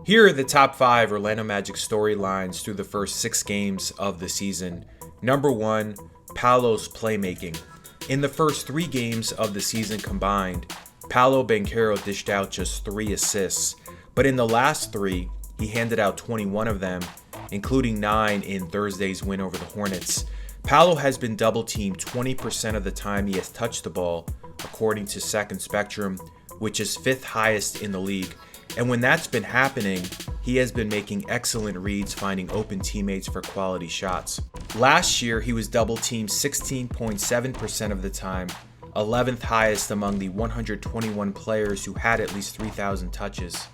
Here are the top 5 Orlando Magic storylines through the first 6 games of the season. Number 1, Paolo's playmaking. In the first 3 games of the season combined, Paolo Banchero dished out just 3 assists, but in the last 3, he handed out 21 of them, including 9 in Thursday's win over the Hornets. Paolo has been double-teamed 20% of the time he has touched the ball, according to Second Spectrum, which is 5th highest in the league. And when that's been happening, he has been making excellent reads, finding open teammates for quality shots. Last year, he was double-teamed 16.7% of the time, 11th highest among the 121 players who had at least 3,000 touches.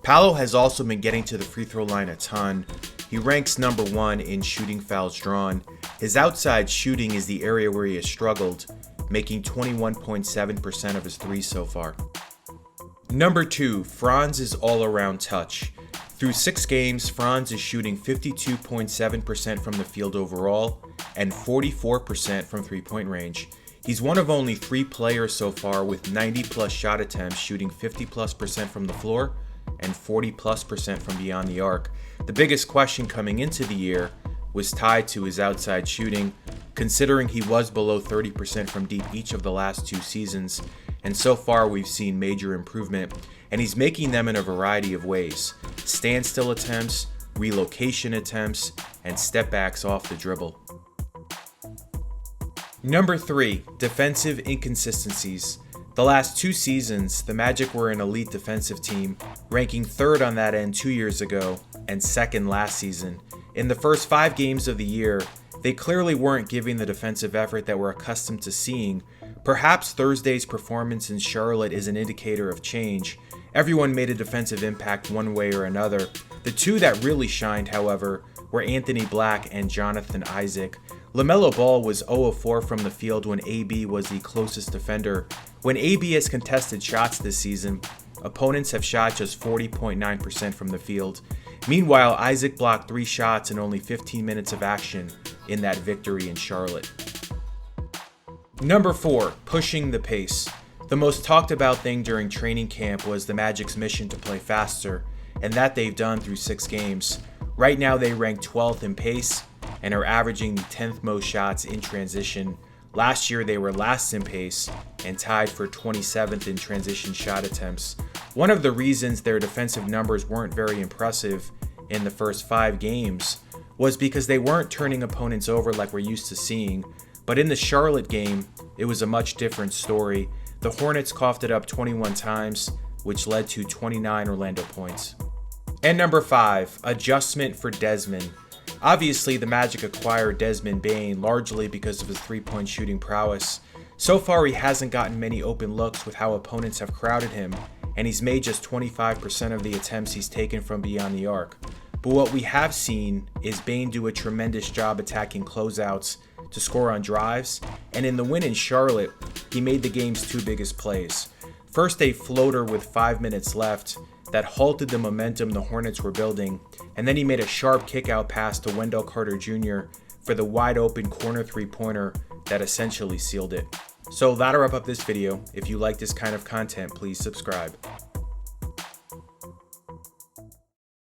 Paolo has also been getting to the free throw line a ton. He ranks number 1 in shooting fouls drawn. His outside shooting is the area where he has struggled, making 21.7% of his threes so far. Number 2, Franz's all-around touch. Through 6 games, Franz is shooting 52.7% from the field overall and 44% from three-point range. He's one of only 3 players so far with 90-plus shot attempts, shooting 50-plus% from the floor and 40-plus% from beyond the arc. The biggest question coming into the year was tied to his outside shooting, considering he was below 30% from deep each of the last 2 seasons, and so far we've seen major improvement, and he's making them in a variety of ways: standstill attempts, relocation attempts, and step backs off the dribble. Number 3, defensive inconsistencies. The last 2 seasons, the Magic were an elite defensive team, ranking 3rd on that end 2 years ago and 2nd last season. In the first 5 games of the year, they clearly weren't giving the defensive effort that we're accustomed to seeing. Perhaps Thursday's performance in Charlotte is an indicator of change. Everyone made a defensive impact one way or another. The 2 that really shined, however, were Anthony Black and Jonathan Isaac. LaMelo Ball was 0 of 4 from the field when AB was the closest defender. When AB has contested shots this season, opponents have shot just 40.9% from the field. Meanwhile, Isaac blocked 3 shots in only 15 minutes of action in that victory in Charlotte. Number 4, pushing the pace. The most talked about thing during training camp was the Magic's mission to play faster, and that they've done through 6 games. Right now they rank 12th in pace and are averaging the 10th most shots in transition. Last year they were last in pace and tied for 27th in transition shot attempts. One of the reasons their defensive numbers weren't very impressive in the first 5 games was because they weren't turning opponents over like we're used to seeing. But in the Charlotte game, it was a much different story. The Hornets coughed it up 21 times, which led to 29 Orlando points. And number 5, adjustment for Desmond. Obviously, the Magic acquired Desmond Bane largely because of his three-point shooting prowess. So far, he hasn't gotten many open looks with how opponents have crowded him, and he's made just 25% of the attempts he's taken from beyond the arc. But what we have seen is Bane do a tremendous job attacking closeouts to score on drives, and in the win in Charlotte, he made the game's 2 biggest plays. First, a floater with 5 minutes left that halted the momentum the Hornets were building, and then he made a sharp kick-out pass to Wendell Carter Jr. for the wide-open corner three-pointer that essentially sealed it. So that'll wrap up this video. If you like this kind of content, please subscribe.